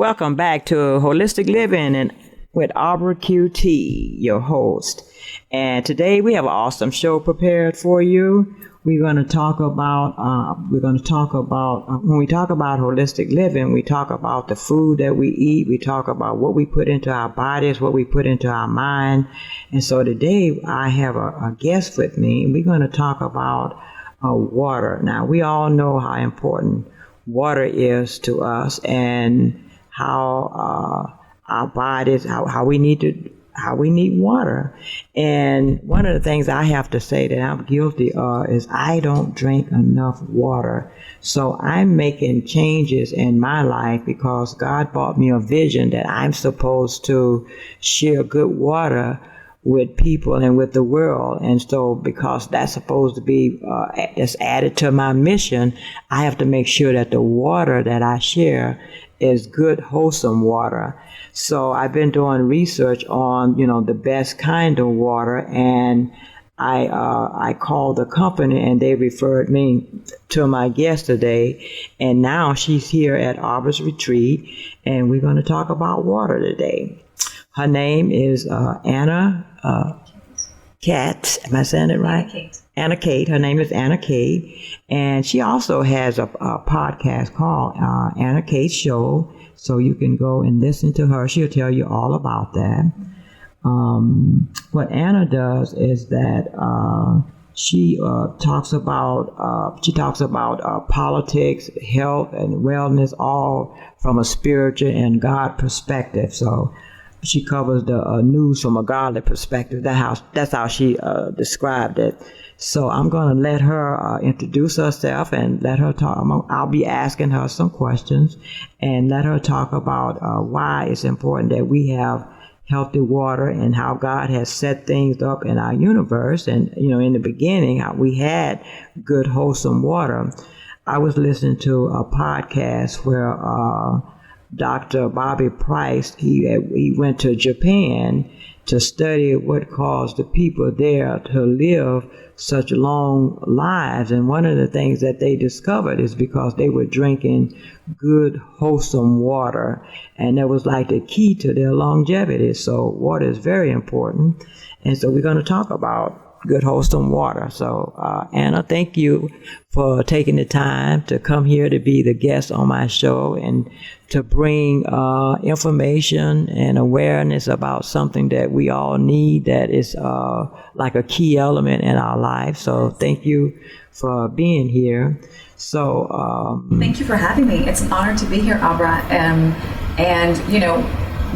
Welcome back to Holistic Living and with Aubrey QT, your host. And today we have an awesome show prepared for you. We're going to talk about when we talk about holistic living, we talk about the food that we eat. We talk about what we put into our bodies, what we put into our mind. And so today I have a guest with me, and we're going to talk about water. Now, we all know how important water is to us and how our bodies, how we need water. And one of the things I have to say that I'm guilty of is I don't drink enough water. So I'm making changes in my life because God brought me a vision that I'm supposed to share good water with people and with the world. And so because that's supposed to be that's added to my mission, I have to make sure that the water that I share is good, wholesome water. So I've been doing research on, the best kind of water, and I called the company and they referred me to my guest today, and now she's here at Aubrey's Retreat, and we're going to talk about water today. Her name is Anna Khait. Am I saying it right? Khait. Anna Khait. Her name is Anna Khait, and she also has a podcast called Anna Khait Show. So you can go and listen to her. She'll tell you all about that. What Anna does is that she talks about politics, health, and wellness, all from a spiritual and God perspective. So she covers the news from a godly perspective. That's how she described it. So I'm going to let her introduce herself and let her talk. I'll be asking her some questions and let her talk about why it's important that we have healthy water and how God has set things up in our universe. And, in the beginning, how we had good, wholesome water. I was listening to a podcast where Dr. Bobby Price, he went to Japan to study what caused the people there to live such long lives. And one of the things that they discovered is because they were drinking good, wholesome water. And that was like the key to their longevity. So water is very important. And so we're going to talk about good, wholesome water. So, Anna, thank you for taking the time to come here to be the guest on my show and to bring information and awareness about something that we all need that is like a key element in our life. So thank you for being here. So thank you for having me. It's an honor to be here, Abra. And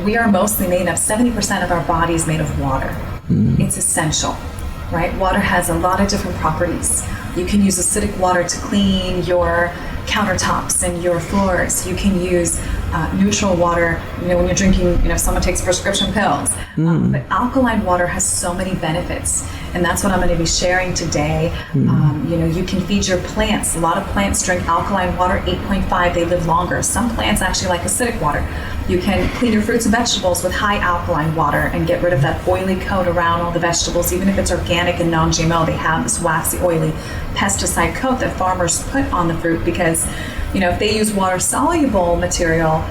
we are mostly made up, 70% of our body is made of water. It's essential. Right? Water has a lot of different properties. You can use acidic water to clean your countertops and your floors. You can use neutral water, when you're drinking, if someone takes prescription pills. But alkaline water has so many benefits, and that's what I'm going to be sharing today. You can feed your plants. A lot of plants drink alkaline water, 8.5. They live longer. Some plants actually like acidic water. You can clean your fruits and vegetables with high alkaline water and get rid of that oily coat around all the vegetables. Even if it's organic and non-GMO, they have this waxy, oily pesticide coat that farmers put on the fruit because, if they use water-soluble material,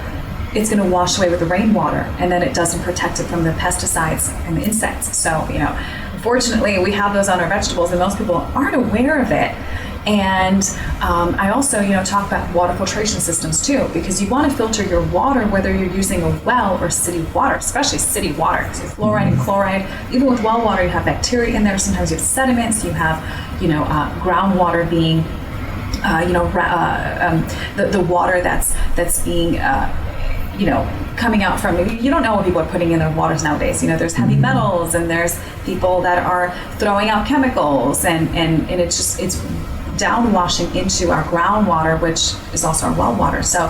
it's going to wash away with the rainwater, and then it doesn't protect it from the pesticides and the insects. So, unfortunately, we have those on our vegetables, and most people aren't aware of it. And I also, talk about water filtration systems too, because you want to filter your water whether you're using a well or city water, especially city water, because with fluoride and chloride, even with well water, you have bacteria in there. Sometimes you have sediments. You have, groundwater being, the water that's being, coming out from, you don't know what people are putting in their waters nowadays. There's heavy metals, and there's people that are throwing out chemicals, and it's downwashing into our groundwater, which is also our well water. So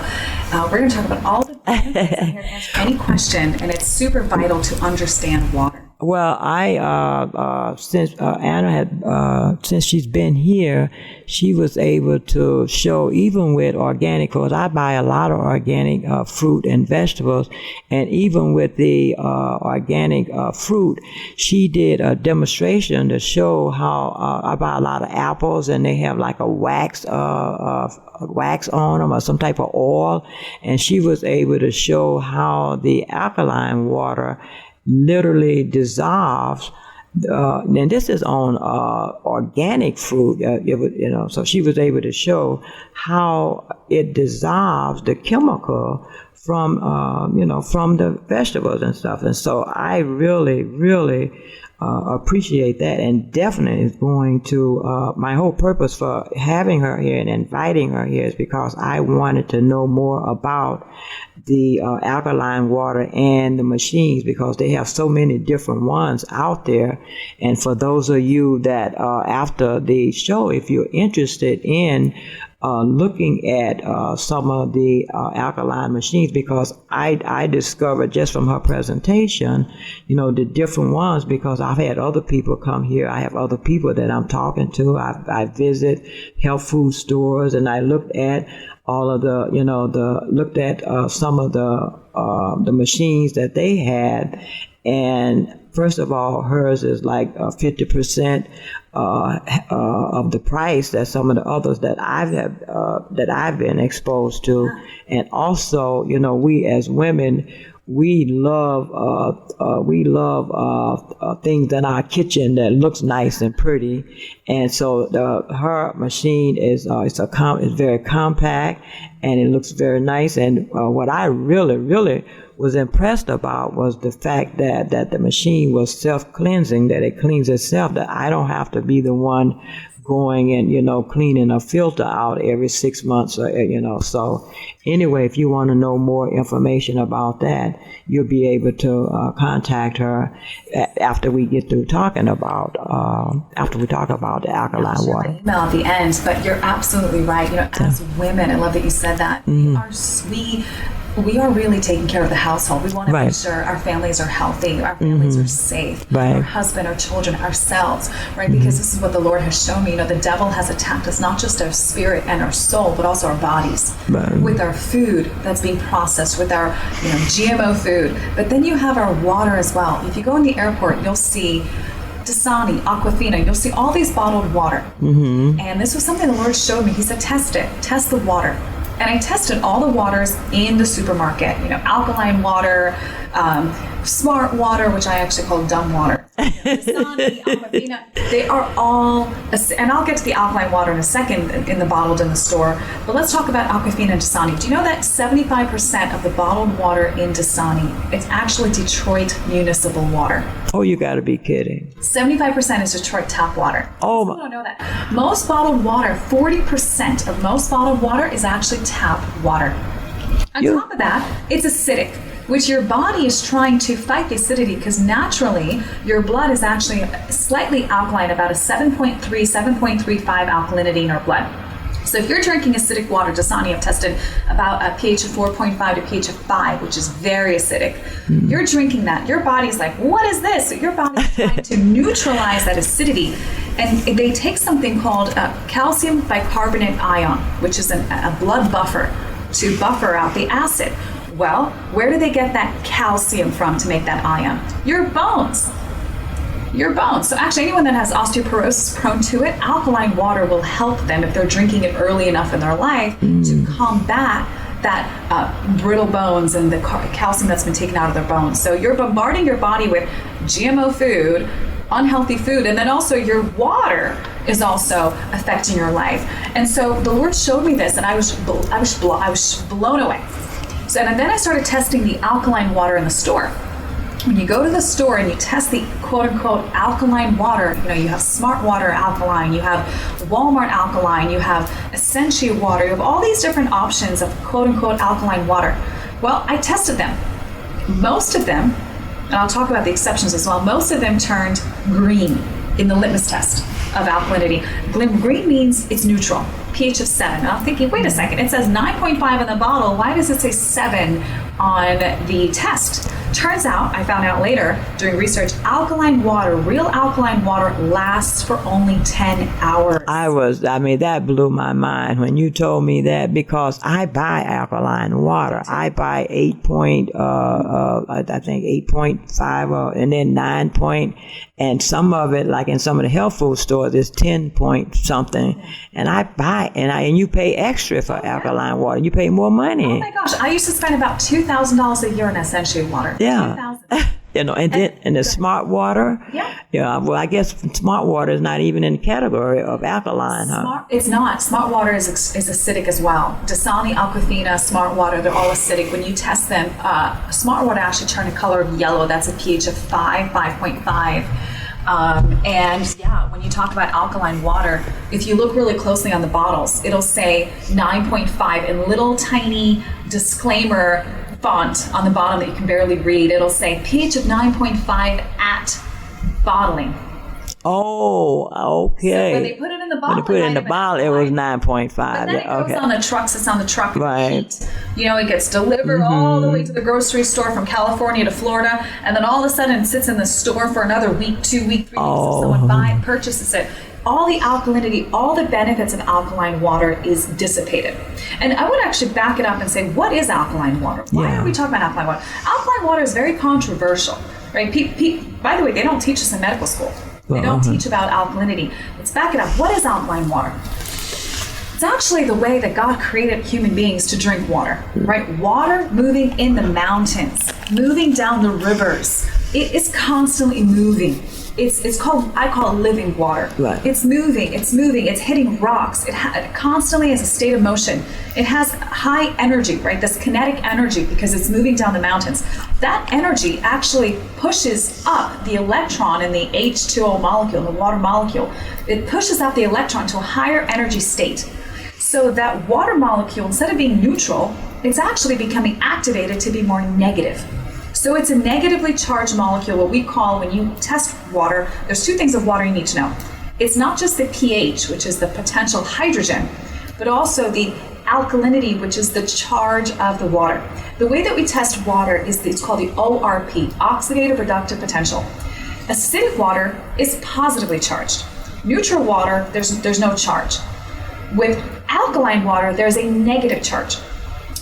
we're going to talk about all the things. I'm here to answer any question, and it's super vital to understand water. Well, since Anna had, since she's been here, she was able to show, even with organic, because I buy a lot of organic fruit and vegetables, and even with the organic fruit, she did a demonstration to show how I buy a lot of apples, and they have like a wax on them or some type of oil, and she was able to show how the alkaline water literally dissolves. And this is on organic fruit, so she was able to show how it dissolves the chemical from, from the vegetables and stuff. And so I really, really appreciate that, and definitely is going to, my whole purpose for having her here and inviting her here is because I wanted to know more about the alkaline water and the machines, because they have so many different ones out there. And for those of you that after the show, if you're interested in looking at some of the alkaline machines, because I discovered just from her presentation, the different ones, because I've had other people come here. I have other people that I'm talking to. I visit health food stores, and I looked at all of the, looked at some of the machines that they had. And first of all, hers is like 50% of the price that some of the others that I've been exposed to. And also, we as women, we love things in our kitchen that looks nice and pretty, and so her machine is very compact, and it looks very nice. And what I really was impressed about was the fact that the machine was self-cleansing, that it cleans itself, that I don't have to be the one going and cleaning a filter out every 6 months, so anyway, if you want to know more information about that, you'll be able to contact her after we get through talking about after we talk about the alkaline water. Email at the end, but you're absolutely right. As women, I love that you said that. We are really taking care of the household. We want to make sure our families are healthy, our families are safe, our husband, our children, ourselves, right? Because this is what the Lord has shown me. The devil has attacked us, not just our spirit and our soul, but also our bodies, with our food that's being processed, with our GMO food. But then you have our water as well. If you go in the airport, you'll see Dasani, Aquafina, you'll see all these bottled water. And this was something the Lord showed me. He said, test the water. And I tested all the waters in the supermarket, alkaline water, smart water, which I actually call dumb water. Dasani, Aquafina, they are all, and I'll get to the alkaline water in a second in the bottled in the store, but let's talk about Aquafina and Dasani. Do you know that 75% of the bottled water in Dasani, it's actually Detroit municipal water? Oh, you gotta be kidding. 75% is Detroit tap water. Oh, people don't know that. Most bottled water, 40% of most bottled water is actually tap water. On top of that, it's acidic, which your body is trying to fight the acidity, because naturally your blood is actually slightly alkaline, about a 7.3, 7.35 alkalinity in our blood. So if you're drinking acidic water, Dasani, I've tested about a pH of 4.5 to pH of 5, which is very acidic. You're drinking that. Your body's like, what is this? So your body's trying to neutralize that acidity. And they take something called calcium bicarbonate ion, which is a blood buffer to buffer out the acid. Well, where do they get that calcium from to make that ion? Your bones. Your bones. So actually anyone that has osteoporosis prone to it, alkaline water will help them if they're drinking it early enough in their life to combat that brittle bones and the calcium that's been taken out of their bones. So you're bombarding your body with GMO food, unhealthy food, and then also your water is also affecting your life. And so the Lord showed me this, and I was blown away. So and then I started testing the alkaline water in the store. When you go to the store and you test the quote-unquote alkaline water, you have Smart Water alkaline, you have Walmart alkaline, you have Essentia water, you have all these different options of quote-unquote alkaline water. Well, I tested them. Most of them, and I'll talk about the exceptions as well, most of them turned green in the litmus test of alkalinity. Green means it's neutral, pH of 7. And I'm thinking, wait a second, it says 9.5 in the bottle. Why does it say 7 on the test? Turns out, I found out later doing research, alkaline water, real alkaline water lasts for only 10 hours. That blew my mind when you told me that, because I buy alkaline water. I buy 8.5, and then 9 point, and some of it, like in some of the health food stores, is 10 point something. And I buy, and you pay extra for alkaline water. You pay more money. Oh my gosh, I used to spend about $2,000 a year on essential water. Yeah. 2,000. And the smart water. Yeah. Well, I guess smart water is not even in the category of alkaline, huh? It's not. Smart water is acidic as well. Dasani, Aquafina, smart water, they're all acidic. When you test them, smart water actually turn a color of yellow. That's a pH of 5.5. When you talk about alkaline water, if you look really closely on the bottles, it'll say 9.5 in little tiny disclaimer font on the bottom that you can barely read. It'll say pH of 9.5 at bottling. Oh, okay. So when they put it in the bottle, it was 9.5. But then it goes on the trucks. It's on the truck. Right. It gets delivered all the way to the grocery store from California to Florida, and then all of a sudden it sits in the store for another week, 2 weeks, 3 weeks. If someone purchases it, all the alkalinity, all the benefits of alkaline water is dissipated. And I would actually back it up and say, what is alkaline water? Why are we talking about alkaline water? Alkaline water is very controversial, right? By the way, they don't teach us in medical school. They don't teach about alkalinity. Let's back it up. What is alkaline water? It's actually the way that God created human beings to drink water, right? Water moving in the mountains, moving down the rivers. It is constantly moving. I call it living water. Right. It's moving, it's hitting rocks. It constantly is a state of motion. It has high energy, right? This kinetic energy, because it's moving down the mountains. That energy actually pushes up the electron in the H2O molecule, the water molecule. It pushes up the electron to a higher energy state. So that water molecule, instead of being neutral, it's actually becoming activated to be more negative. So it's a negatively charged molecule, what we call, when you test water, there's two things of water you need to know. It's not just the pH, which is the potential hydrogen, but also the alkalinity, which is the charge of the water. The way that we test water is it's called the ORP, oxidative reductive potential. Acidic water is positively charged. Neutral water, there's no charge. With alkaline water, there's a negative charge.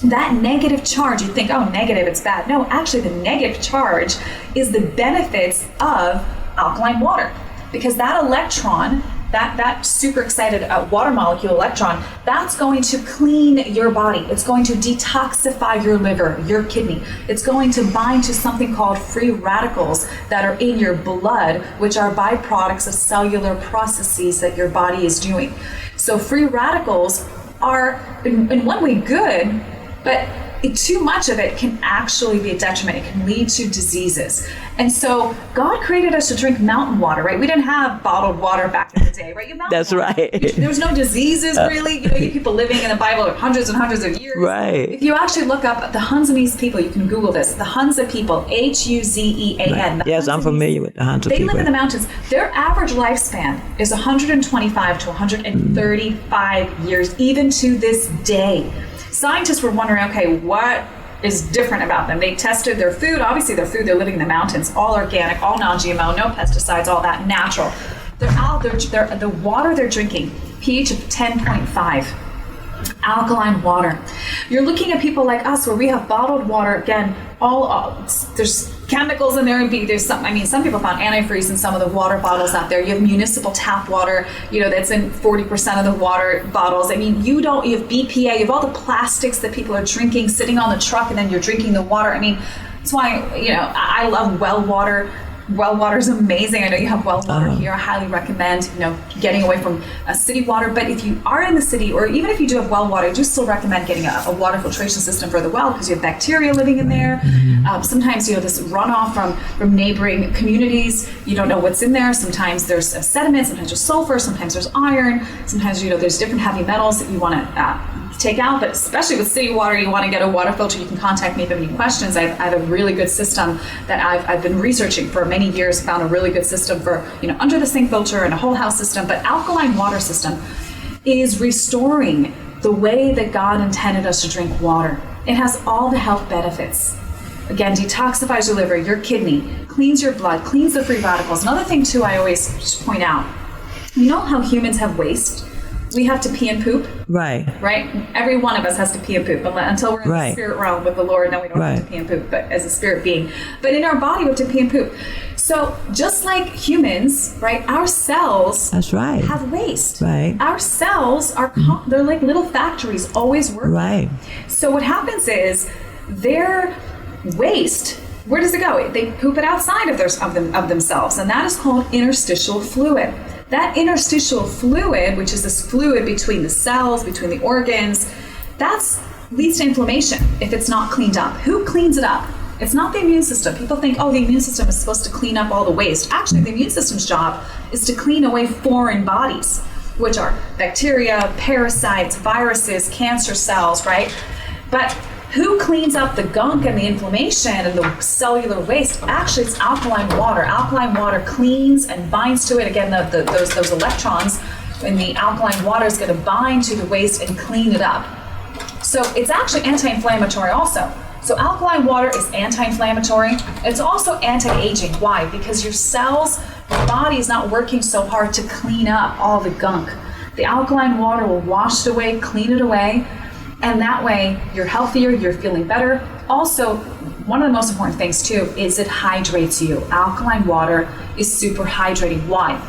That negative charge, you think, oh, negative, it's bad. No, actually the negative charge is the benefits of alkaline water, because that electron, that super excited water molecule electron, that's going to clean your body. It's going to detoxify your liver, your kidney. It's going to bind to something called free radicals that are in your blood, which are byproducts of cellular processes that your body is doing. So free radicals are in one way good, but too much of it can actually be a detriment. It can lead to diseases. And so God created us to drink mountain water, right? We didn't have bottled water back in the day, right? That's right. There was no diseases, really. You have people living in the Bible hundreds and hundreds of years. Right. If you actually look up the Hunzamese people, you can Google this. The Hunza people, Huzean. Right. Yes, I'm familiar with the Hunza people. They live in the mountains. Their average lifespan is 125 to 135 years, even to this day. Scientists were wondering, okay, what is different about them? They tested their food. Obviously, their food, they're living in the mountains, all organic, all non-GMO, no pesticides, all that natural. The water they're drinking, pH of 10.5, alkaline water. You're looking at people like us where we have bottled water, again, there's chemicals in there. There's some people found antifreeze in some of the water bottles out there. You have municipal tap water, that's in 40% of the water bottles. You have BPA, you have all the plastics that people are drinking, sitting on the truck, and then you're drinking the water. That's why, I love well water. Well water is amazing. I know you have well water here. I highly recommend, getting away from city water. But if you are in the city, or even if you do have well water, I do still recommend getting a water filtration system for the well, because you have bacteria living in there. Sometimes, this runoff from neighboring communities, you don't know what's in there. Sometimes there's sediment, sometimes there's sulfur, sometimes there's iron, sometimes, there's different heavy metals that you want to take out. But especially with city water, you want to get a water filter. You can contact me if you have any questions. I have a really good system that I've been researching for many years, found a really good system for, under the sink filter and a whole house system. But alkaline water system is restoring the way that God intended us to drink water. It has all the health benefits. again, detoxifies your liver, your kidney, cleans your blood, cleans the free radicals. Another thing too, I always point out, you know how humans have waste? We have to pee and poop. Right. Right? Every one of us has to pee and poop until we're in the spirit realm with the Lord. Then we don't have to pee and poop, but as a spirit being. But in our body, we have to pee and poop. So just like humans, right, our cells have waste. Right. Our cells they're like little factories, always working. Right. So what happens is their waste, where does it go? They poop it outside of themselves, and that is called interstitial fluid. That interstitial fluid, which is this fluid between the cells, between the organs, that leads to inflammation if it's not cleaned up. Who cleans it up? It's not the immune system. People think, the immune system is supposed to clean up all the waste. Actually, the immune system's job is to clean away foreign bodies, which are bacteria, parasites, viruses, cancer cells, right? But who cleans up the gunk and the inflammation and the cellular waste? Actually, it's alkaline water. Alkaline water cleans and binds to it. Again, those electrons in the alkaline water is going to bind to the waste and clean it up. So it's actually anti-inflammatory also. So alkaline water is anti-inflammatory. It's also anti-aging. Why? Because your cells, your body is not working so hard to clean up all the gunk. The alkaline water will wash it away, clean it away, and that way you're healthier, you're feeling better. Also, one of the most important things too is it hydrates you. Alkaline water is super hydrating. Why?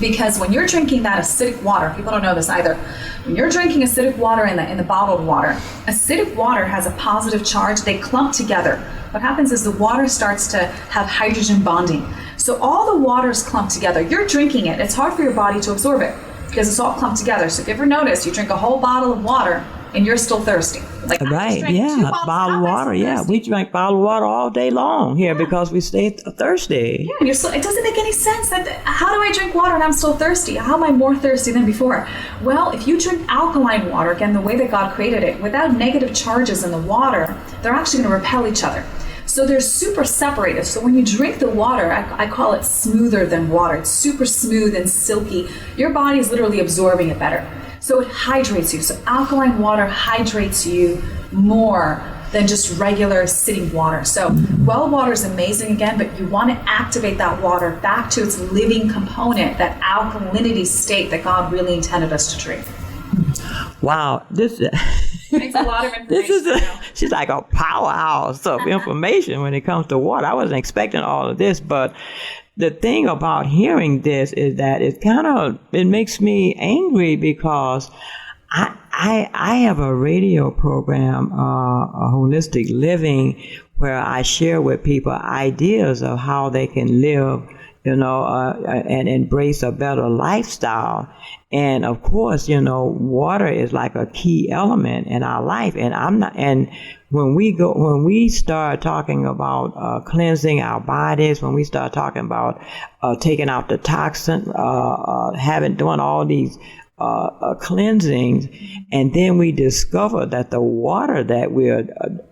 Because when you're drinking that acidic water, people don't know this either. When you're drinking acidic water in the bottled water, acidic water has a positive charge. They clump together. What happens is the water starts to have hydrogen bonding. So all the waters clump together. You're drinking it. It's hard for your body to absorb it because it's all clumped together. So if you ever notice, you drink a whole bottle of water and you're still thirsty. Like, right, yeah, bottled water, yeah. We drank bottled water all day long here because we stay thirsty. Yeah, and it doesn't make any sense. How do I drink water and I'm still thirsty? How am I more thirsty than before? Well, if you drink alkaline water, again, the way that God created it, without negative charges in the water, they're actually going to repel each other. So they're super separated. So when you drink the water, I call it smoother than water. It's super smooth and silky. Your body is literally absorbing it better. So it hydrates you. So alkaline water hydrates you more than just regular sitting water. So well water is amazing again, but you want to activate that water back to its living component, that alkalinity state that God really intended us to drink. Wow, this makes a lot of information. She's like a powerhouse of information when it comes to water. I wasn't expecting all of this, but the thing about hearing this is that it makes me angry because I have a radio program, a holistic living, where I share with people ideas of how they can live, and embrace a better lifestyle. And of course, water is like a key element in our life. And when we start talking about cleansing our bodies, when we start talking about taking out the toxin, doing all these cleansings, and then we discover that the water that we're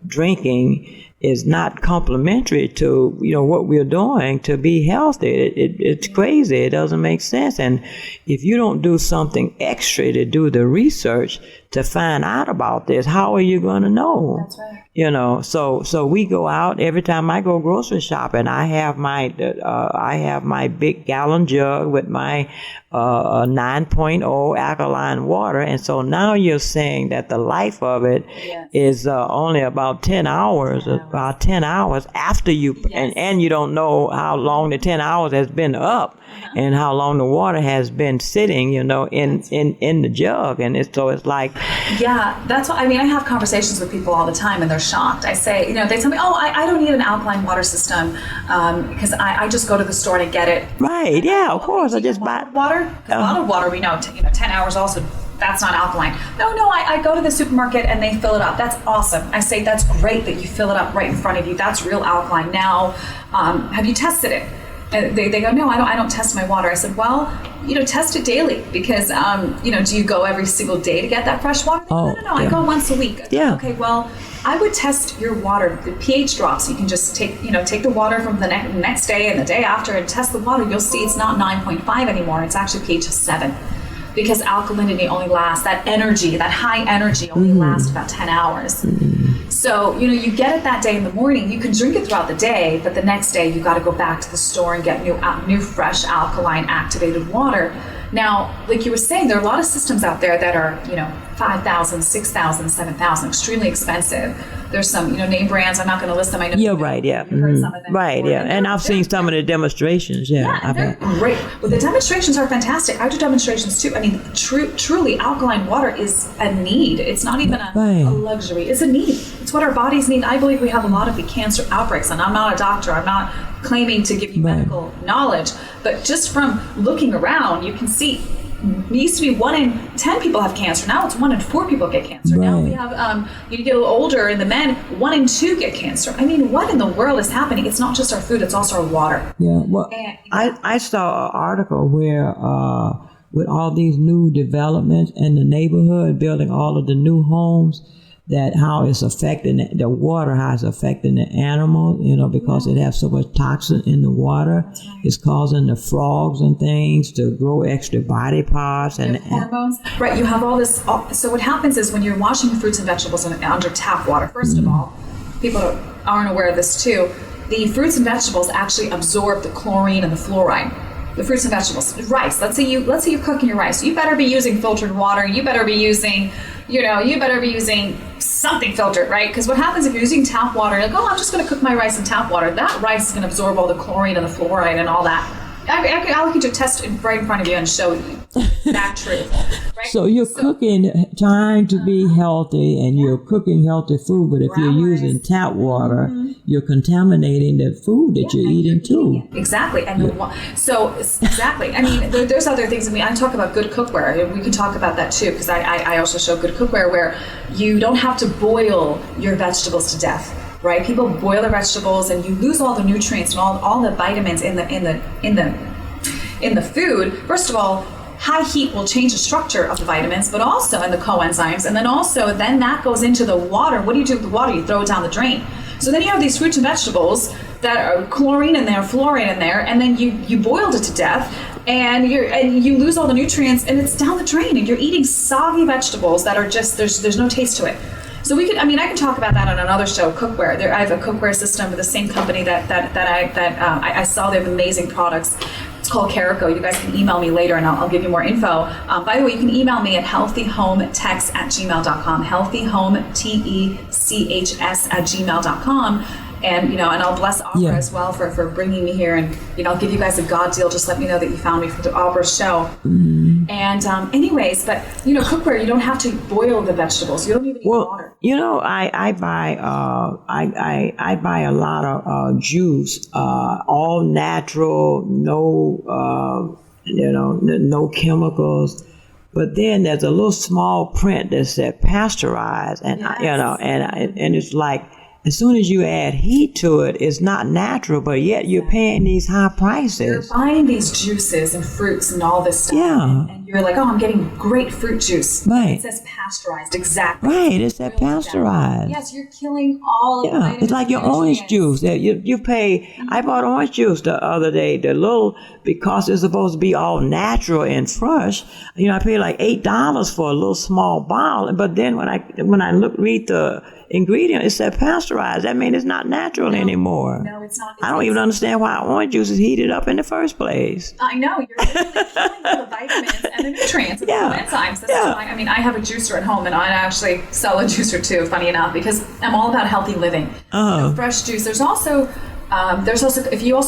drinking is not complementary to what we're doing to be healthy. It's crazy. It doesn't make sense. And if you don't do something extra to do the research to find out about this, how are you going to know? That's right. So we go out every time I go grocery shopping. I have my big gallon jug with my 9.0 alkaline water, and so now you're saying that the life of it is only about 10 hours. About 10 hours after you, and you don't know how long the 10 hours has been up, and how long the water has been sitting, in the jug, and it's like. Yeah, that's what I mean. I have conversations with people all the time, and they're shocked. I say, they tell me, I don't need an alkaline water system because I just go to the store and I get it. Right? Yeah, of course. I just buy water. Bottled water, we know, 10 hours also. That's not alkaline. No, I go to the supermarket and they fill it up. That's awesome. I say, that's great that you fill it up right in front of you. That's real alkaline. Now, have you tested it? And they go, no, I don't test my water. I said, well, test it daily because, do you go every single day to get that fresh water? No, I go once a week. Yeah. Okay, well, I would test your water, the pH drops. You can just take the water from the next day and the day after and test the water. You'll see it's not 9.5 anymore. It's actually pH of 7. Because alkalinity only lasts, that high energy only lasts about 10 hours. So, you get it that day in the morning. You can drink it throughout the day, but the next day you got to go back to the store and get new fresh alkaline activated water. Now, like you were saying, there are a lot of systems out there that are, $5,000, $6,000, $7,000, extremely expensive. There's some, name brands. I'm not going to list them. I know. Yeah, right. Yeah. You've heard some of them Right. before, Yeah. And I've seen some of the demonstrations. Yeah. they're great. Well, the demonstrations are fantastic. I do demonstrations too. I mean, truly, alkaline water is a need. It's not even a luxury. It's a need. It's what our bodies need. I believe we have a lot of the cancer outbreaks, and I'm not a doctor. I'm not claiming to give you medical knowledge, but just from looking around, you can see. It used to be 1 in 10 people have cancer. Now it's 1 in 4 people get cancer. Right. Now we have, you get a little older, and the men, 1 in 2 get cancer. I mean, what in the world is happening? It's not just our food; it's also our water. Yeah. Well, I saw an article where with all these new developments in the neighborhood, building all of the new homes, that how it's affecting the water, how it's affecting the animals, because it has so much toxin in the water. It's causing the frogs and things to grow extra body parts and hormones. Right, you have all this. So what happens is when you're washing fruits and vegetables under tap water, first of all, people aren't aware of this too, the fruits and vegetables actually absorb the chlorine and the fluoride. The fruits and vegetables, rice. Let's say you're cooking your rice. You better be using filtered water. You better be using, something filtered, right? Because what happens if you're using tap water, you're like, I'm just going to cook my rice in tap water. That rice is going to absorb all the chlorine and the fluoride and all that. I can do a test right in front of you and show you that truth. Right? So you're cooking, trying to be healthy, and you're cooking healthy food, but if you're using tap water, you're contaminating the food that you're eating too. Exactly. And exactly. I mean, there's other things. I mean, I talk about good cookware. We can talk about that too, because I also show good cookware where you don't have to boil your vegetables to death. Right? People boil their vegetables, and you lose all the nutrients and all the vitamins in the food. First of all, high heat will change the structure of the vitamins, but also in the coenzymes, and then that goes into the water. What do you do with the water? You throw it down the drain. So then you have these fruits and vegetables that are chlorine in there, fluoride in there, and then you boiled it to death, and you lose all the nutrients, and it's down the drain, and you're eating soggy vegetables that are just there's no taste to it. So I can talk about that on another show, cookware. I have a cookware system with the same company that I sell. They have amazing products. It's called Carico. You guys can email me later, and I'll give you more info. By the way, you can email me at healthyhometex@gmail.com, healthyhometechs@gmail.com. And I'll bless Abra as well for bringing me here, and I'll give you guys a God deal. Just let me know that you found me for the Abra show. And anyways, but cookware, you don't have to boil the vegetables. You don't even need water. I buy a lot of juice, all natural, no chemicals. But then there's a little small print that said pasteurized, and and it's like, as soon as you add heat to it, it's not natural, but yet you're paying these high prices. You're buying these juices and fruits and all this stuff. Yeah. And you're like, I'm getting great fruit juice. Right. It says pasteurized, exactly. Right, it says pasteurized. Yes, you're killing all of the vitamins. It's like your orange juice. You pay, I bought orange juice the other day, because it's supposed to be all natural and fresh. I paid like $8 for a little small bottle, but then when I read the ingredient, it said pasteurized. That means it's not natural anymore. No, it's not. I don't even understand why orange juice is heated up in the first place. I know. You're literally killing all the vitamins and the nutrients and the enzymes. That's why, I have a juicer at home, and I actually sell a juicer too, funny enough, because I'm all about healthy living. Fresh juice. There's also if you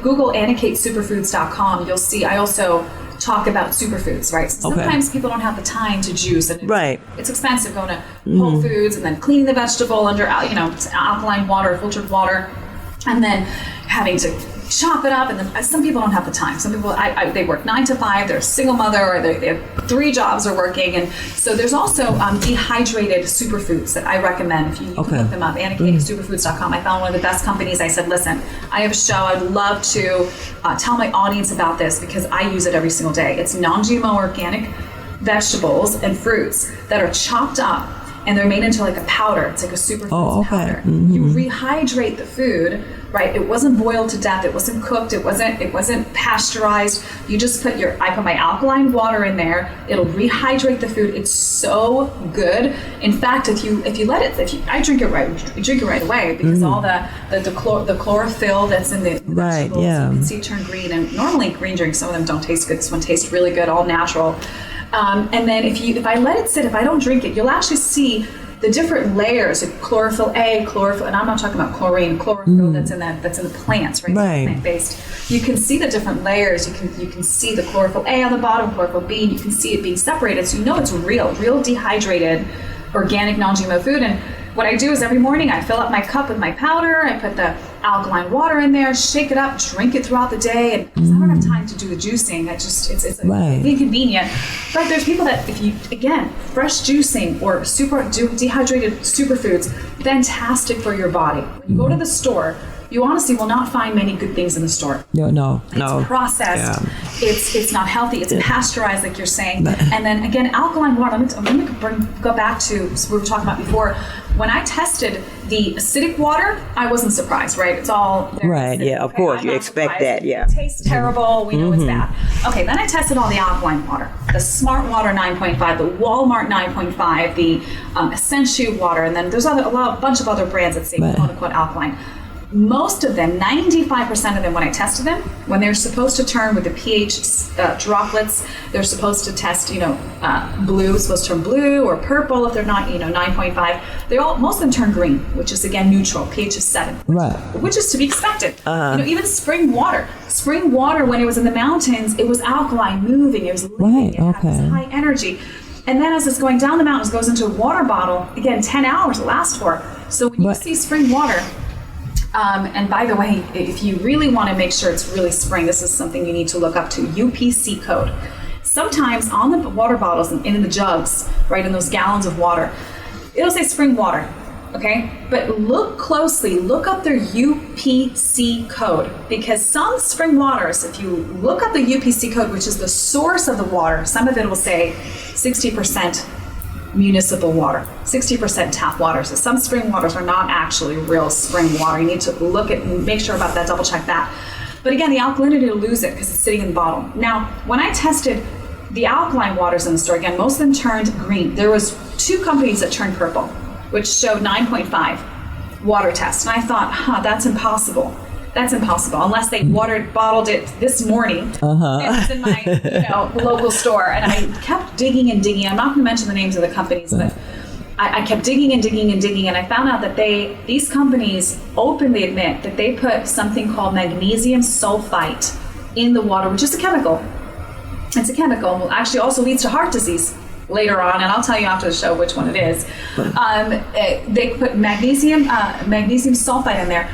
Google AnnaKateSuperfoods.com, you'll see I also talk about superfoods, right? So sometimes people don't have the time to juice, and it's expensive going to Whole Foods and then cleaning the vegetable under alkaline water, filtered water, and then having to chop it up. And then some people don't have the time. Some people they work 9 to 5. They're a single mother, or they have 3 jobs are working, and so there's also dehydrated superfoods that I recommend. If you can look them up, AnnaKateSuperfoods.com. I found one of the best companies. I said, listen, I have a show. I'd love to tell my audience about this, because I use it every single day. It's non-GMO organic vegetables and fruits that are chopped up and they're made into like a powder. It's like a superfood powder. You rehydrate the food, right? It wasn't boiled to death. It wasn't cooked. It wasn't pasteurized. You just I put my alkaline water in there. It'll rehydrate the food. It's so good. In fact, if you let it, I drink it right away because all the chlorophyll that's in the vegetables, you can see it turn green. And normally green drinks, some of them don't taste good. This one tastes really good, all natural. And then if I let it sit, if I don't drink it, you'll actually see the different layers of chlorophyll A, chlorophyll, and I'm not talking about chlorine, chlorophyll that's in the plants, right? Plant-based. You can see the different layers. You can see the chlorophyll A on the bottom, chlorophyll B, and you can see it being separated. So you know it's real dehydrated, organic, non-GMO food. And what I do is every morning I fill up my cup with my powder, I put the alkaline water in there, shake it up, drink it throughout the day, and because I don't have time to do the juicing, it's inconvenient. But there's people that fresh juicing or dehydrated superfoods, fantastic for your body. When you go to the store, you honestly will not find many good things in the store. No. It's processed. Yeah. It's not healthy. It's pasteurized, like you're saying. And then again, alkaline water. I'm going to go back to what we were talking about before. When I tested the acidic water, I wasn't surprised, right? It's all right. Acidic, yeah, of course, you expect that. Yeah, it tastes terrible. We know it's bad. Okay, then I tested all the alkaline water, the Smart Water 9.5, the Walmart 9.5, the Essentia water, and then there's a bunch of other brands that say quote unquote alkaline. Most of them, 95% of them, when I tested them, when they're supposed to turn with the pH droplets, they're supposed to test, blue, supposed to turn blue or purple if they're not, 9.5. Most of them turn green, which is again neutral, pH is 7, which is to be expected. Even spring water when it was in the mountains, it was alkaline, moving, it was living, it had this high energy. And then as it's going down the mountains, it goes into a water bottle. Again, 10 hours it lasts for. So when you see spring water. And by the way, if you really want to make sure it's really spring, this is something you need to look up to, UPC code. Sometimes on the water bottles and in the jugs, right, in those gallons of water, it'll say spring water, okay? But look closely, look up their UPC code, because some spring waters, if you look up the UPC code, which is the source of the water, some of it will say 60% municipal water, 60% tap water. So some spring waters are not actually real spring water. You need to look at and make sure about that, double check that. But again, the alkalinity will lose it because it's sitting in the bottle. Now, when I tested the alkaline waters in the store, again, most of them turned green. There was 2 companies that turned purple, which showed 9.5 water test. And I thought, that's impossible. That's impossible unless they bottled it this morning. And it's in my local store. And I kept digging and digging. I'm not going to mention the names of the companies, but I kept digging and digging and digging. And I found out that these companies openly admit that they put something called magnesium sulfite in the water, which is a chemical. It's a chemical. It actually also leads to heart disease later on, and I'll tell you after the show which one it is. They put magnesium sulfite in there.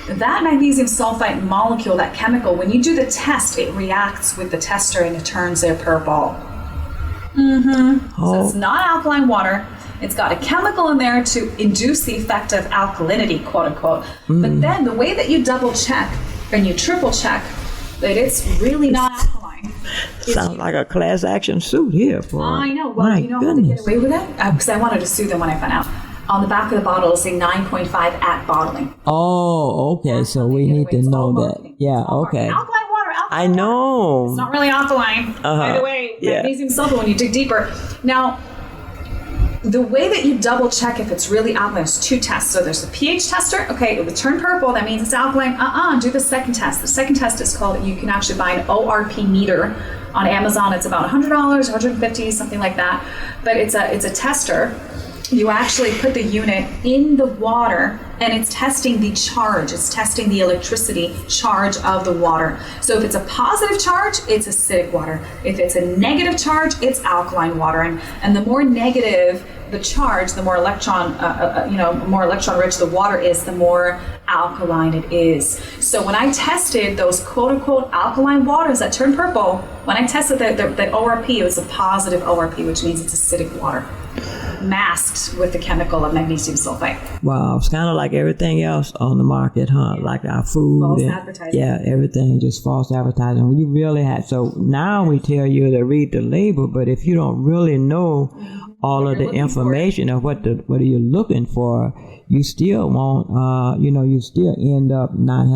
That magnesium sulfite molecule, that chemical, when you do the test, it reacts with the tester and it turns it purple. So it's not alkaline water. It's got a chemical in there to induce the effect of alkalinity, quote unquote. But then the way that you double check and you triple check that it's really not alkaline. Sounds like a class action suit here. I know. Well, you know how they get away with it? Because I wanted to sue them when I found out. On the back of the bottle, it'll say 9.5 at bottling. Oh, okay. So we need to know that. Yeah, okay. Alkaline water, I know. It's not really alkaline. By the way, magnesium sulfate when you dig deeper. Now, the way that you double check if it's really alkaline, there's 2 tests. So there's the pH tester. Okay, it would turn purple. That means it's alkaline. Do the second test. The second test is called, you can actually buy an ORP meter on Amazon. It's about $100, $150, something like that. But it's a tester. You actually put the unit in the water and it's testing the charge. It's testing the electricity charge of the water. So if it's a positive charge, it's acidic water. If it's a negative charge, it's alkaline water. And the more negative the charge, the more electron rich the water is, the more alkaline it is. So when I tested those quote unquote alkaline waters that turn purple, when I tested the ORP, it was a positive ORP, which means it's acidic water, masked with the chemical of magnesium sulfite. Wow, it's kind of like everything else on the market, huh? Like our food. False advertising. Yeah, everything just false advertising. You really have. So now we tell you to read the label, but if you don't really know all of the information of what are you looking for, you still won't, you still end up not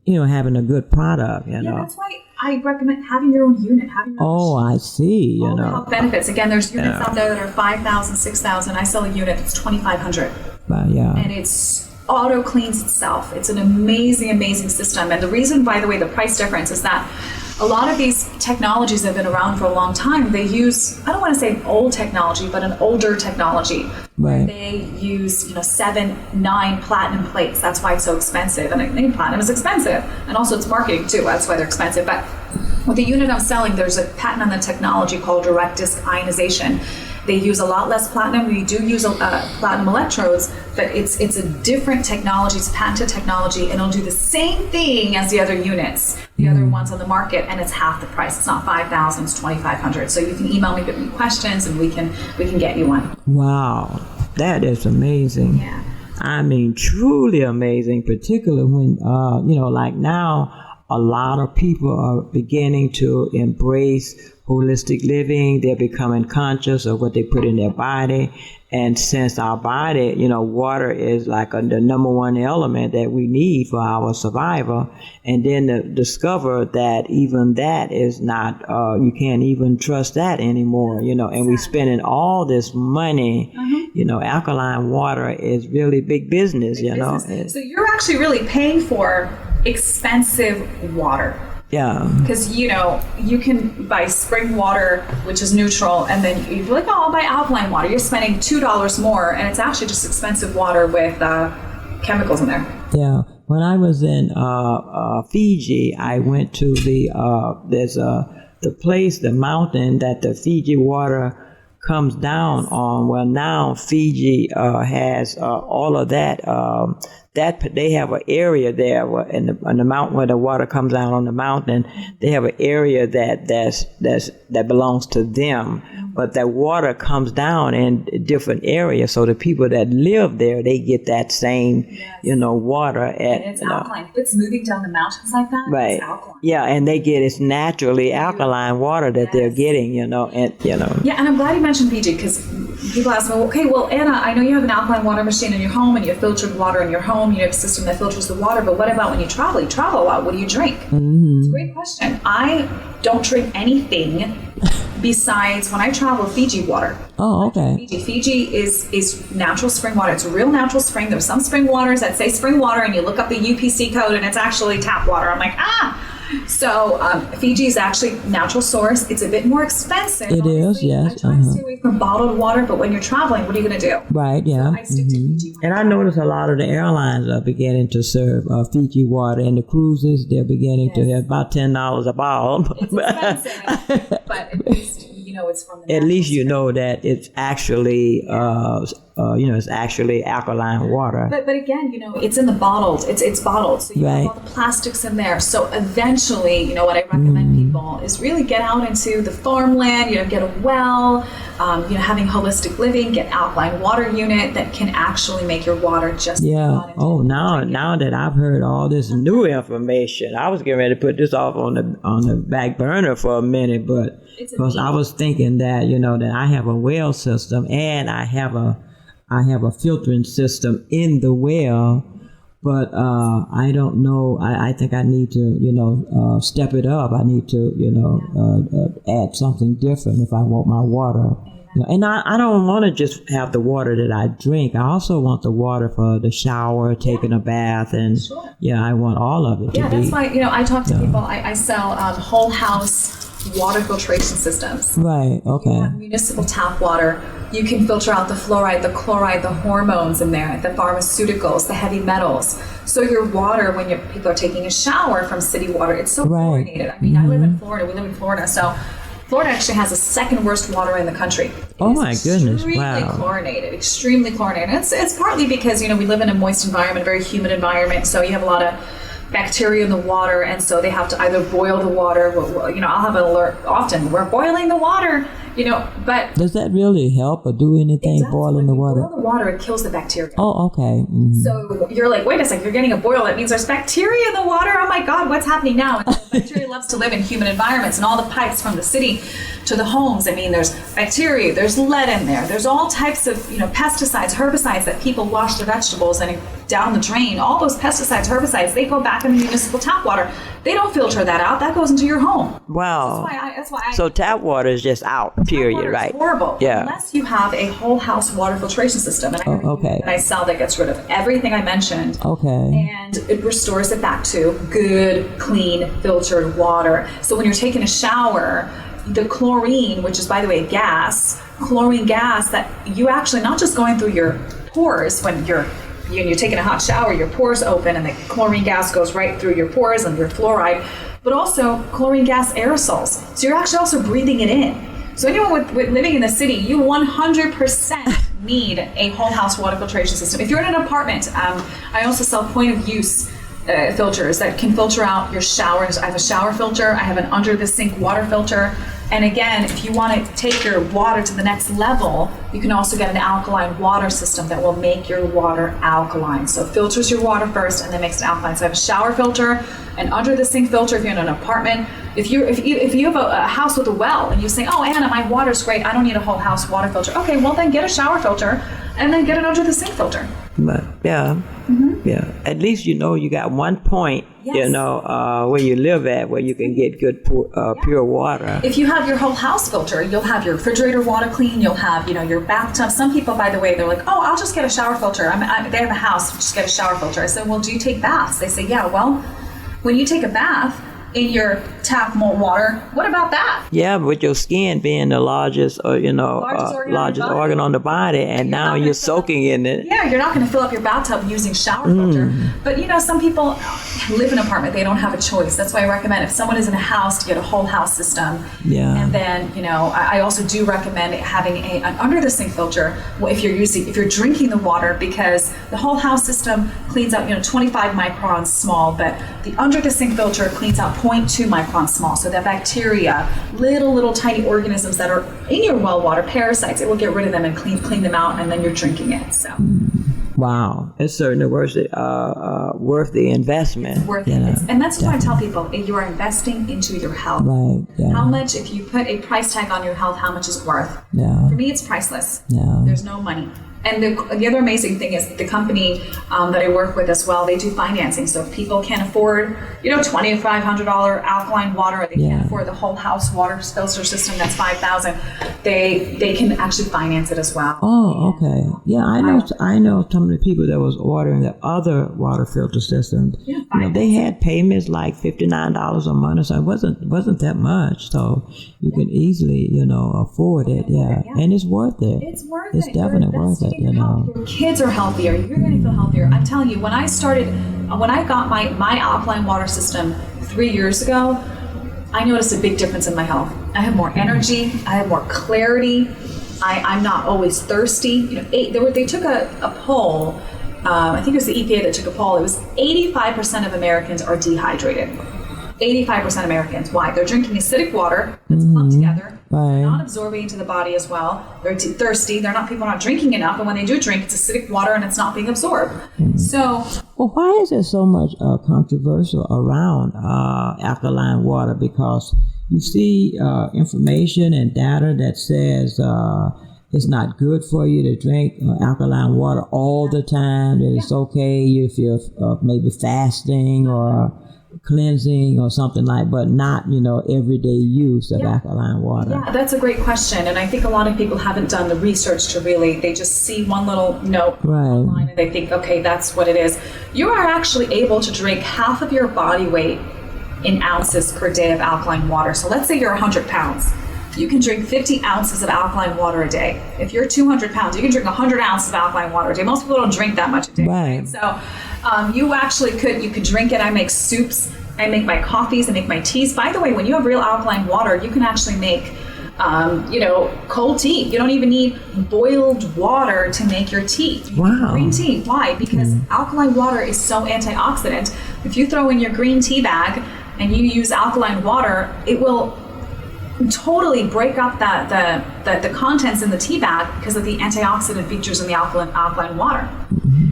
having a good product, Yeah, that's why I recommend having your own unit, having your own I see, all the health benefits. Again, there's units out there that are 5,000, 6,000. I sell a unit that's 2,500. And it's auto cleans itself. It's an amazing, amazing system. And the reason, by the way, the price difference is that a lot of these technologies have been around for a long time. They use, I don't want to say old technology, but an older technology. Right. They use, 7, 9 platinum plates. That's why it's so expensive. And I think platinum is expensive. And also it's marketing too. That's why they're expensive. But with the unit I'm selling, there's a patent on the technology called direct disc ionization. They use a lot less platinum. We do use platinum electrodes, but it's a different technology. It's patented technology, and it'll do the same thing as the other units, the other ones on the market, and it's half the price. It's not 5,000; it's 2,500. So you can email me with any questions, and we can get you one. Wow, that is amazing. Yeah. I mean, truly amazing, particularly when like now, a lot of people are beginning to embrace holistic living. They're becoming conscious of what they put in their body. And since our body, water is like the number one element that we need for our survival. And then to discover that even that is not, you can't even trust that anymore, and we're spending all this money, alkaline water is really big business, business. So you're actually really paying for expensive water. Yeah. Because, you can buy spring water, which is neutral, and then you're like, I'll buy alkaline water. You're spending $2 more, and it's actually just expensive water with chemicals in there. Yeah. When I was in Fiji, I went to the mountain that the Fiji water comes down on. Well, now Fiji has all of that. That they have an area there in the mountain where the water comes down on the mountain. They have an area that belongs to them, but that water comes down in different areas. So the people that live there, they get that same, water. And it's alkaline. If it's moving down the mountains like that, right? It's alkaline. Yeah, and it's naturally alkaline water that they're getting, Yeah, and I'm glad you mentioned Fiji, because people ask me, okay, well, Anna, I know you have an alkaline water machine in your home and you have filtered water in your home. You have a system that filters the water, but what about when you travel? You travel a lot. What do you drink? Mm-hmm. It's a great question. I don't drink anything besides when I travel Fiji water. Oh, okay. Fiji is natural spring water. It's a real natural spring. There's some spring waters that say spring water, and you look up the UPC code, and it's actually tap water. I'm like, So Fiji is actually natural source. It's a bit more expensive. It is, yes. I try to stay away from bottled water, but when you're traveling, what are you going to do? Right, yeah. So I stick to Fiji water. And I notice a lot of the airlines are beginning to serve Fiji water, and the cruises, they're beginning to have about $10 a bottle. It's expensive, but at least it's from the at least that it's actually it's actually alkaline water. But again, it's in the bottled. It's bottled, so you have all the plastics in there. So eventually, what I recommend people is really get out into the farmland. Get a well. Having holistic living, get alkaline water unit that can actually make your water just. Yeah. Oh, now that I've heard all this new information, I was getting ready to put this off on the back burner for a minute, but because I was thinking that that I have a well system and I have a filtering system in the well, but I don't know. I think I need to step it up. I need to add something different if I want my water. And I don't want to just have the water that I drink. I also want the water for the shower, taking a bath, and I want all of it. Yeah, that's why I talk to people. I sell whole house water filtration systems. Right. Okay. Municipal tap water. You can filter out the fluoride, the chloride, the hormones in there, the pharmaceuticals, the heavy metals. So your water, when people are taking a shower from city water, it's so chlorinated. I mean, I live in Florida. We live in Florida, so Florida actually has the second worst water in the country. Oh my goodness! Extremely chlorinated. It's partly because we live in a moist environment, a very humid environment, so you have a lot of bacteria in the water, and so they have to either boil the water. I'll have an alert often. We're boiling the water. But does that really help or do anything? Boiling the water? Boil the water, it kills the bacteria. Oh, okay. Mm-hmm. So you're like, wait a second, you're getting a boil. That means there's bacteria in the water. Oh my God, what's happening now? And bacteria loves to live in humid environments, and all the pipes from the city to the homes. I mean, there's bacteria, there's lead in there. There's all types of, pesticides, herbicides that people wash their vegetables and down the drain. All those pesticides, herbicides, they go back in the municipal tap water. They don't filter that out. That goes into your home. Wow. That's why I So tap water is just out, period, right? Horrible. Yeah. Unless you have a whole house water filtration system. And I sell that gets rid of everything I mentioned. Okay. And it restores it back to good, clean, filtered water. So when you're taking a shower, the chlorine, which is, by the way, chlorine gas that you actually, not just going through your pores when you're taking a hot shower, your pores open and the chlorine gas goes right through your pores and your fluoride, but also chlorine gas aerosols. So you're actually also breathing it in. So anyone with living in the city, you 100% need a whole house water filtration system. If you're in an apartment, I also sell point of use filters that can filter out your showers. I have a shower filter. I have an under the sink water filter. And again, if you want to take your water to the next level, you can also get an alkaline water system that will make your water alkaline. So it filters your water first and then makes it alkaline. So I have a shower filter, an under the sink filter if you're in an apartment. If you have a house with a well and you say, oh, Anna, my water's great, I don't need a whole house water filter. Okay, well then get a shower filter and then get an under the sink filter. But yeah, yeah. At least you got one point, Yes. where you live at, where you can get good pure water. If you have your whole house filter, you'll have your refrigerator water clean. You'll have, your bathtub. Some people, by the way, they're like, oh, I'll just get a shower filter. They have a house, just get a shower filter. I said, well, do you take baths? They say, yeah. Well, when you take a bath in your tap mold water, what about that? Yeah, with your skin being the largest organ on the body, and now you're soaking in it. Yeah, you're not going to fill up your bathtub using shower filter. But some people live in an apartment; they don't have a choice. That's why I recommend if someone is in a house to get a whole house system. Yeah. And then I also do recommend having an under the sink filter if you're drinking the water, because the whole house system cleans out 25 microns small, but the under the sink filter cleans out 0.2 microns small. So that bacteria, little tiny organisms that are in your well water, parasites, it will get rid of them and clean them out, and then you're drinking it. So. Wow, it's certainly worth the investment. It's worth it. And that's why I tell people, you are investing into your health. Right. Yeah. How much, if you put a price tag on your health, how much is it worth? Yeah. For me, it's priceless. Yeah. There's no money. And the other amazing thing is the company that I work with as well, they do financing. So if people can't afford, $2,500 alkaline water, or they can't afford the whole house water filter system that's $5,000, they can actually finance it as well. Oh, okay. Yeah, I know some of the people that was ordering the other water filter systems. Yeah, they had payments like $59 a month, so it wasn't that much. So you can easily, afford it. Yeah. And it's worth it. It's worth it. It's definitely worth it. Your kids are healthier. You're going to feel healthier. I'm telling you, when I got my alkaline water system 3 years ago, I noticed a big difference in my health. I have more energy. I have more clarity. I'm not always thirsty. They took a poll. I think it was the EPA that took a poll. It was 85% of Americans are dehydrated. 85% Americans. Why? They're drinking acidic water that's clumped together. Right. They're not absorbing into the body as well. They're thirsty. People are not drinking enough. And when they do drink, it's acidic water and it's not being absorbed. So. Well, why is there so much controversial around alkaline water? Because you see information and data that says it's not good for you to drink alkaline water all the time. That it's okay if you're maybe fasting or cleansing or something but not, everyday use of alkaline water. Yeah, that's a great question. And I think a lot of people haven't done the research they just see one little note online and they think, okay, that's what it is. You are actually able to drink half of your body weight in ounces per day of alkaline water. So let's say you're 100 pounds. You can drink 50 ounces of alkaline water a day. If you're 200 pounds, you can drink 100 ounces of alkaline water a day. Most people don't drink that much a day. Right. So you actually you could drink it. I make soups. I make my coffees. I make my teas. By the way, when you have real alkaline water, you can actually make, cold tea. You don't even need boiled water to make your tea. Wow. Green tea. Why? Because alkaline water is so antioxidant. If you throw in your green tea bag and you use alkaline water, it will totally break up the contents in the tea bag because of the antioxidant features in the alkaline water.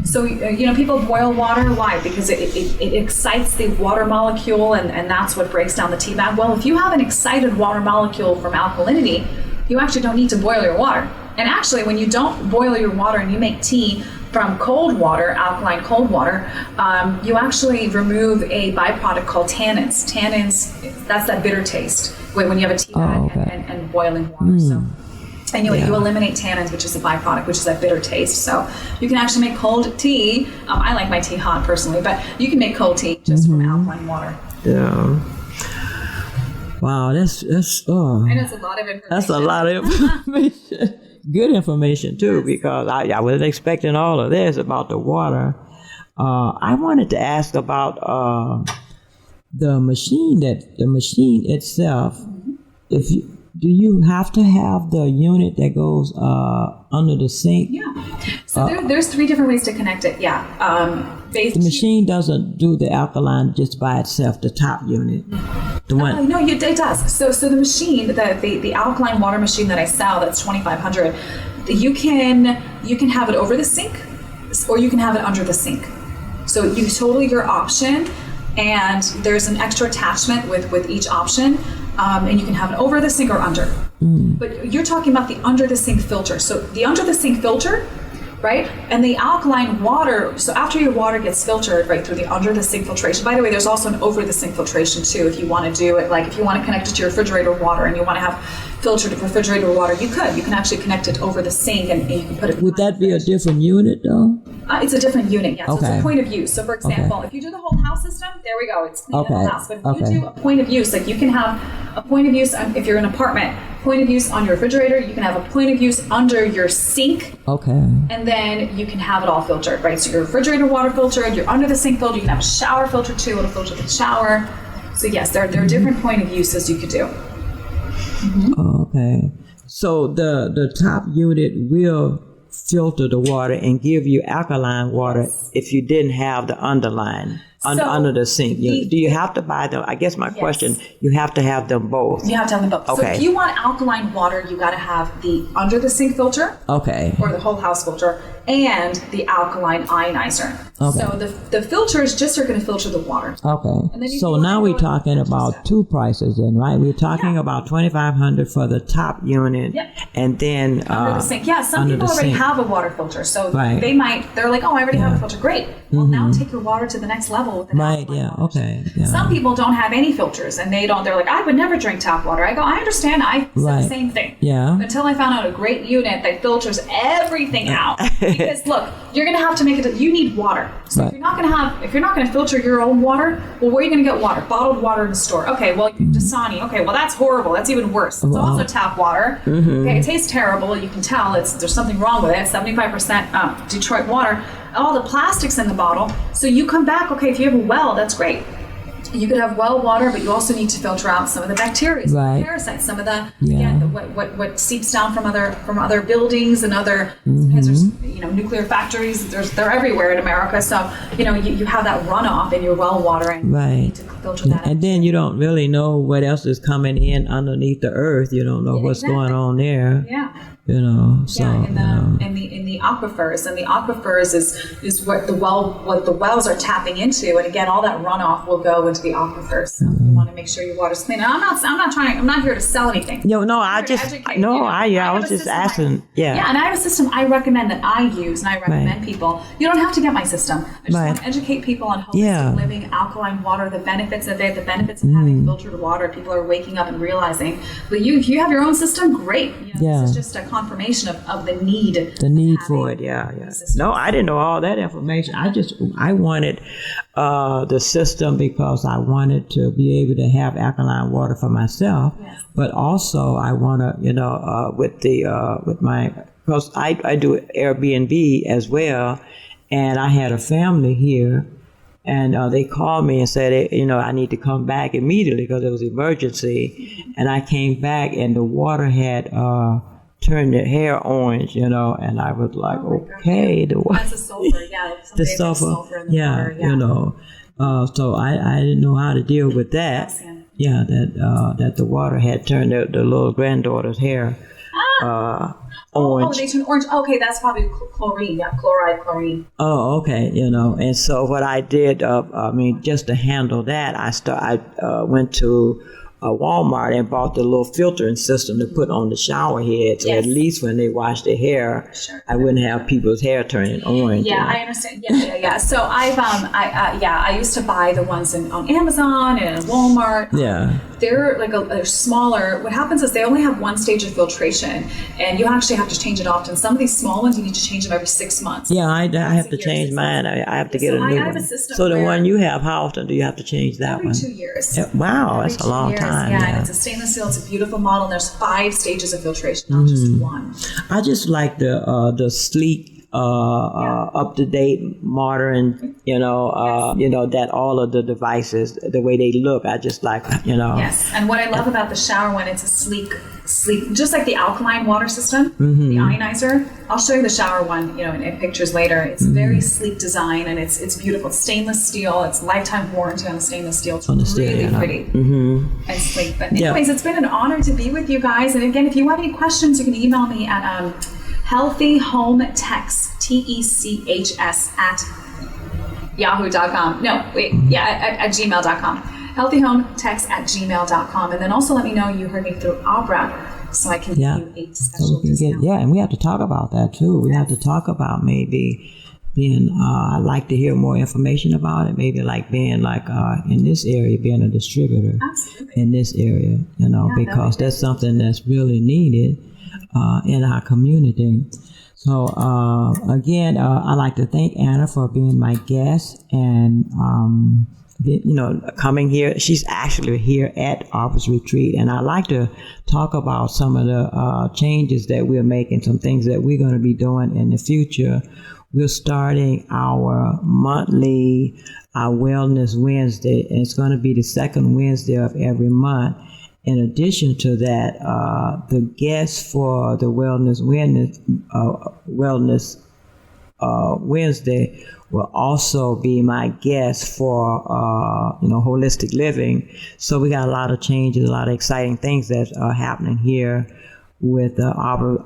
So, people boil water. Why? Because it excites the water molecule, and that's what breaks down the tea bag. Well, if you have an excited water molecule from alkalinity, you actually don't need to boil your water. And actually, when you don't boil your water and you make tea from cold water, alkaline cold water, you actually remove a byproduct called tannins. Tannins, that's that bitter taste when you have a tea bag and boiling water. So. And you eliminate tannins, which is a byproduct, which is that bitter taste. So you can actually make cold tea. I like my tea hot personally, but you can make cold tea just from alkaline water. Yeah. Wow, that's I know it's a lot of information. That's a lot of information. Good information too, because I wasn't expecting all of this about the water. I wanted to ask about the machine itself. Do you have to have the unit that goes under the sink? Yeah. So there's 3 different ways to connect it. Yeah. The machine doesn't do the alkaline just by itself, the top unit. The one. No, it does. So the machine, the alkaline water machine that I sell, that's $2,500. You can have it over the sink, or you can have it under the sink. So you totally your option, and there's an extra attachment with each option. And you can have it over the sink or under. But you're talking about the under the sink filter. So the under the sink filter, right? And the alkaline water, so after your water gets filtered, right, through the under the sink filtration. By the way, there's also an over the sink filtration too, if you want to do it, like if you want to connect it to your refrigerator water and you want to have filtered refrigerator water, you can actually connect it over the sink and you can put it. Would that be a different unit though? It's a different unit, yes. Okay. So it's a point of use. So for example, if you do the whole house system, there we go, it's clean the whole house. But if you do a point of use, like you can have a point of use if you're in an apartment, point of use on your refrigerator, you can have a point of use under your sink. Okay. And then you can have it all filtered, right? So your refrigerator water filtered, your under the sink filter, you can have a shower filter too, it'll filter the shower. So yes, there are different point of uses you could do. Okay. So the top unit will filter the water and give you alkaline water if you didn't have the underline under the sink. Do you have to buy them? I guess my question, you have to have them both. You have to have them both. Okay. So if you want alkaline water, you got to have the under the sink filter. Okay. Or the whole house filter and the alkaline ionizer. Okay. So the filters just are going to filter the water. Okay. So now we're talking about 2 prices then, right? We're talking about $2,500 for the top unit, and then under the sink. Yeah, some people already have a water filter, so they're like, oh, I already have a filter. Great. Well, now take your water to the next level with an alkaline water. Okay. Yeah. Some people don't have any filters, and they're like, I would never drink tap water. I go, I understand. I said the same thing. Yeah. Until I found out a great unit that filters everything out. Because look, you're going to have to make it. You need water. So if you're not going to filter your own water, well, where are you going to get water? Bottled water in the store. Okay, well, Dasani. Okay, well, that's horrible. That's even worse. It's also tap water. Okay, it tastes terrible. You can tell there's something wrong with it. 75% Detroit water. All the plastics in the bottle. So you come back. Okay, if you have a well, that's great. You could have well water, but you also need to filter out some of the bacteria, some of the parasites, some of the what seeps down from other buildings and other sometimes there's nuclear factories. They're everywhere in America, so you have that runoff in your well water and you need to filter that. And then you don't really know what else is coming in underneath the earth. You don't know what's going on there. Yeah. So in the aquifers, and the aquifers is what the wells are tapping into, and again, all that runoff will go into the aquifers. So you want to make sure your water's clean. And I'm not here to sell anything. I was just asking. Yeah, and I have a system I recommend that I use, and I recommend people. You don't have to get my system. I just want to educate people on holistic living, alkaline water, the benefits of it, the benefits of having filtered water. People are waking up and realizing. But if you have your own system, great. This is just a confirmation of the need. The need for it, No, I didn't know all that information. I wanted the system because I wanted to be able to have alkaline water for myself, but also I want to, because I do Airbnb as well, and I had a family here, and they called me and said, I need to come back immediately because it was emergency, and I came back and the water had turned their hair orange, and I was like, okay, that's the sulfur, the sulfur, in the water, so I didn't know how to deal with that. that the water had turned the little granddaughter's hair orange. Oh, they turn orange. Okay, that's probably chlorine. Yeah, chlorine. Oh, okay. And so what I did, just to handle that, I went to Walmart and bought the little filtering system to put on the shower head, so at least when they wash their hair, I wouldn't have people's hair turning orange. Yeah, I understand. Yeah. So I used to buy the ones on Amazon and Walmart. Yeah. They're they're smaller. What happens is they only have one stage of filtration, and you actually have to change it often. Some of these small ones, you need to change them every 6 months. Yeah, I have to change mine. I have to get a new one. So the one you have, how often do you have to change that every one? 2 years. Yeah, wow, that's a long time. Yeah, and it's a stainless steel. It's a beautiful model. And there's 5 stages of filtration, not just one. I just like the sleek, up to date, modern. That all of the devices, the way they look, I just like. Yes, and what I love about the shower one, it's a sleek, just like the alkaline water system, the ionizer. I'll show you the shower one, in pictures later. It's very sleek design, and it's beautiful. It's stainless steel. It's lifetime warranty on the stainless steel. It's really pretty and sleek. But anyways, it's been an honor to be with you guys. And again, if you have any questions, you can email me at healthyhometechs, TECHS at yahoo.com. At gmail.com. healthyhometechs@gmail.com. And then also let me know you heard me through Abra, so I can give you a special discount. And we have to talk about that too. We have to talk about maybe being, I'd like to hear more information about it, maybe like being in this area, being a distributor. Absolutely. In this area, because that's something that's really needed in our community. So again, I'd like to thank Anna for being my guest and coming here. She's actually here at Office Retreat, and I'd like to talk about some of the changes that we're making, some things that we're going to be doing in the future. We're starting our monthly Wellness Wednesday, and it's going to be the second Wednesday of every month. In addition to that, the guest for the Wellness Wednesday will also be my guest for holistic living. So we got a lot of changes, a lot of exciting things that are happening here with Arbor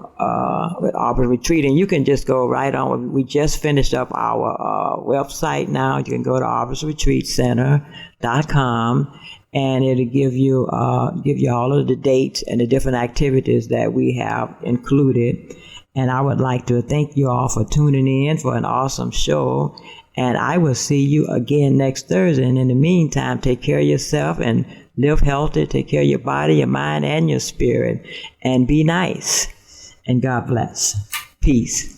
Retreat, and you can just go right on. We just finished up our website now. You can go to arborsretreatcenter.com, and it'll give you all of the dates and the different activities that we have included. And I would like to thank you all for tuning in for an awesome show. And I will see you again next Thursday. And in the meantime, take care of yourself and live healthy. Take care of your body, your mind, and your spirit. And be nice. And God bless. Peace.